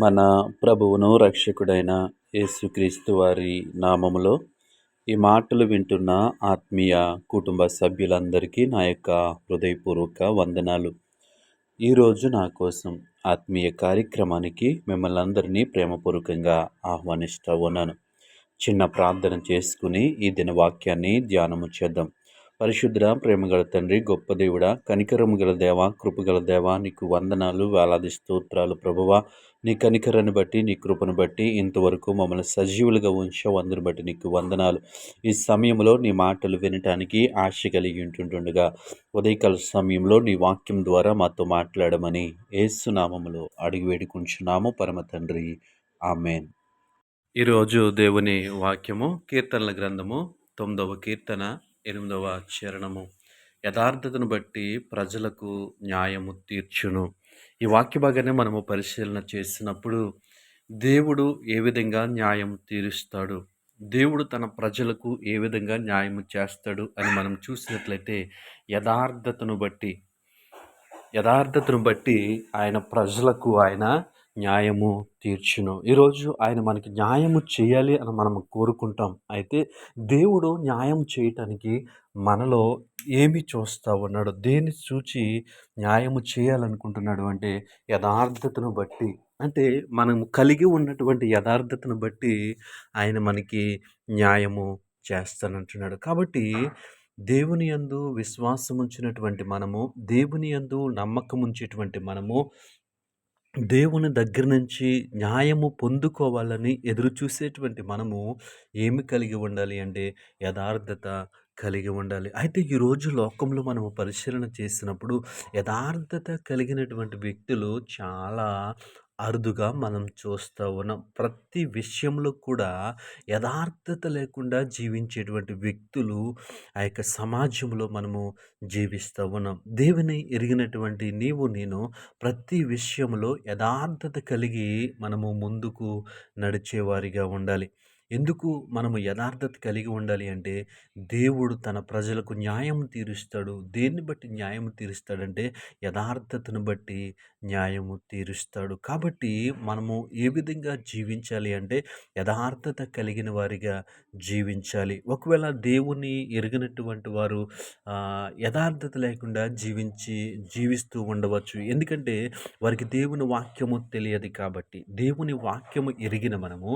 మన ప్రభువును రక్షకుడైన యేసుక్రీస్తు వారి నామములో ఈ మాటలు వింటున్న ఆత్మీయ కుటుంబ సభ్యులందరికీ నా యొక్క హృదయపూర్వక వందనాలు. ఈరోజు నా కోసం ఆత్మీయ కార్యక్రమానికి మిమ్మల్ని అందరినీ ప్రేమపూర్వకంగా ఆహ్వానిస్తూ ఉన్నాను. చిన్న ప్రార్థన చేసుకుని ఈ దిన వాక్యాన్ని ధ్యానము చేద్దాం. పరిశుద్ధ ప్రేమగల తండ్రి, గొప్ప దేవుడా, కనికరము గల దేవ, కృపగల దేవ, నీకు వందనాలు, వేలాది స్తోత్రాలు ప్రభువా. నీ కనికరాన్ని బట్టి, నీ కృపను బట్టి ఇంతవరకు మమ్మల్ని సజీవులుగా ఉంచావు. అందుని బట్టి నీకు వందనాలు. ఈ సమయంలో నీ మాటలు వినటానికి ఆశ కలిగి ఉంటుండగా ఉదయకాల సమయంలో నీ వాక్యం ద్వారా మాతో మాట్లాడమని యేసు నామములో అడిగి వేడుకుంటున్నాము పరమ తండ్రి. ఆమేన్. ఈరోజు దేవుని వాక్యము కీర్తనల గ్రంథము 9వ కీర్తన 8వ చరణము. యథార్థతను బట్టి ప్రజలకు న్యాయము తీర్చును. ఈ వాక్య భాగాన్ని మనము పరిశీలన చేసినప్పుడు దేవుడు ఏ విధంగా న్యాయం తీరుస్తాడు, దేవుడు తన ప్రజలకు ఏ విధంగా న్యాయం చేస్తాడు అని మనం చూసినట్లయితే యథార్థతను బట్టి ఆయన ప్రజలకు ఆయన న్యాయము తీర్చును. ఈరోజు ఆయన మనకి న్యాయము చేయాలి అని మనం కోరుకుంటాం. అయితే దేవుడు న్యాయం చేయటానికి మనలో ఏమి చూస్తూ ఉన్నాడు, దేన్ని చూచి న్యాయము చేయాలనుకుంటున్నాడు అంటే యథార్థతను బట్టి. అంటే మనం కలిగి ఉన్నటువంటి యథార్థతను బట్టి ఆయన మనకి న్యాయము చేస్తానంటున్నాడు. కాబట్టి దేవుని యందు విశ్వాసం ఉంచినటువంటి మనము, దేవుని యందు నమ్మకం ఉంచేటువంటి మనము, దేవుని దగ్గర నుంచి న్యాయము పొందుకోవాలని ఎదురు చూసేటువంటి మనము ఏమి కలిగి ఉండాలి అంటే యథార్థత కలిగి ఉండాలి. అయితే ఈరోజు లోకంలో మనము పరిశీలన చేసినప్పుడు యథార్థత కలిగినటువంటి వ్యక్తులు చాలా అరుదుగా మనం చూస్తూ ఉన్నాం. ప్రతి విషయంలో కూడా యథార్థత లేకుండా జీవించేటువంటి వ్యక్తులు ఆ యొక్క సమాజంలో మనము జీవిస్తూ ఉన్నాం. దేవుని ఎరిగినటువంటి నీవు నేను ప్రతి విషయంలో యథార్థత కలిగి మనము ముందుకు నడిచేవారిగా ఉండాలి. ఎందుకు మనము యథార్థత కలిగి ఉండాలి అంటే దేవుడు తన ప్రజలకు న్యాయం తీరుస్తాడు. దేన్ని బట్టి న్యాయం తీరుస్తాడంటే యథార్థతను బట్టి న్యాయము తీరుస్తాడు. కాబట్టి మనము ఏ విధంగా జీవించాలి అంటే యథార్థత కలిగిన వారిగా జీవించాలి. ఒకవేళ దేవుని ఎరిగినటువంటి వారు యథార్థత లేకుండా జీవిస్తూ ఉండవచ్చు. ఎందుకంటే వారికి దేవుని వాక్యము తెలియదు కాబట్టి. దేవుని వాక్యము ఎరిగిన మనము,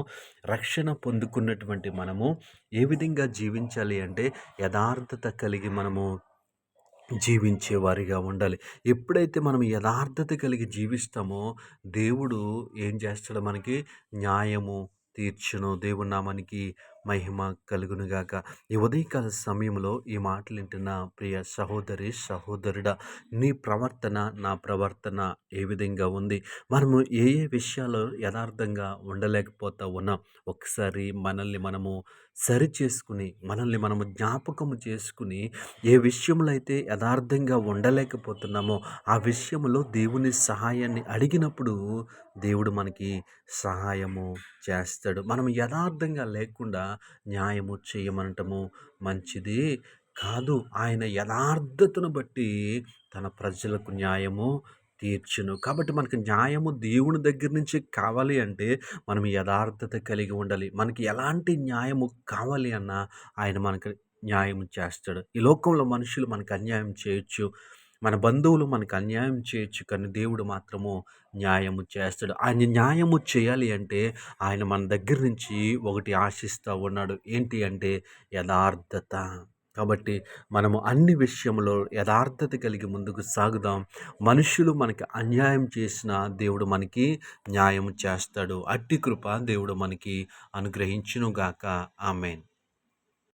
రక్షణ పొందుకున్నటువంటి మనము ఏ విధంగా జీవించాలి అంటే యథార్థత కలిగి మనము జీవించే వారిగా ఉండాలి. ఎప్పుడైతే మనం యథార్థత కలిగి జీవిస్తామో దేవుడు ఏం చేస్తాడో మనకి న్యాయము తీర్చును. దేవుని నామానికి మహిమ కలుగునుగాక. ఈ ఉదయకాల సమయంలో ఈ మాటలు వింటున్న ప్రియ సహోదరి సహోదరుడా, నీ ప్రవర్తన నా ప్రవర్తన ఏ విధంగా ఉంది? మనము ఏ ఏ విషయాలు యథార్థంగా ఉండలేకపోతా ఉన్నాం? ఒకసారి మనల్ని మనము సరి చేసుకుని, మనల్ని మనము జ్ఞాపకము చేసుకుని, ఏ విషయంలో అయితే యథార్థంగా ఉండలేకపోతున్నామో ఆ విషయంలో దేవుని సహాయాన్ని అడిగినప్పుడు దేవుడు మనకి సహాయము చేస్తాడు. మనం యథార్థంగా లేకుండా న్యాయము చేయమనటము మంచిది కాదు. ఆయన యథార్థతను బట్టి తన ప్రజలకు న్యాయము తీర్చును. కాబట్టి మనకు న్యాయము దేవుని దగ్గర నుంచి కావాలి అంటే మనం యథార్థత కలిగి ఉండాలి. మనకి ఎలాంటి న్యాయము కావాలి అన్నా ఆయన మనకు న్యాయం చేస్తాడు. ఈ లోకంలో మనుషులు మనకు అన్యాయం చేయొచ్చు, మన బంధువులు మనకు అన్యాయం చేయొచ్చు, కానీ దేవుడు మాత్రము న్యాయము చేస్తాడు. ఆయన న్యాయము చేయాలి అంటే ఆయన మన దగ్గర నుంచి ఒకటి ఆశిస్తూ ఉన్నాడు. ఏంటి అంటే యథార్థత. కాబట్టి మనము అన్ని విషయంలో యథార్థత కలిగి ముందుకు సాగుదాం. మనుషులు మనకి అన్యాయం చేసిన దేవుడు మనకి న్యాయం చేస్తాడు. అట్టి కృప దేవుడు మనకి అనుగ్రహించునుగాక. ఆమేన్.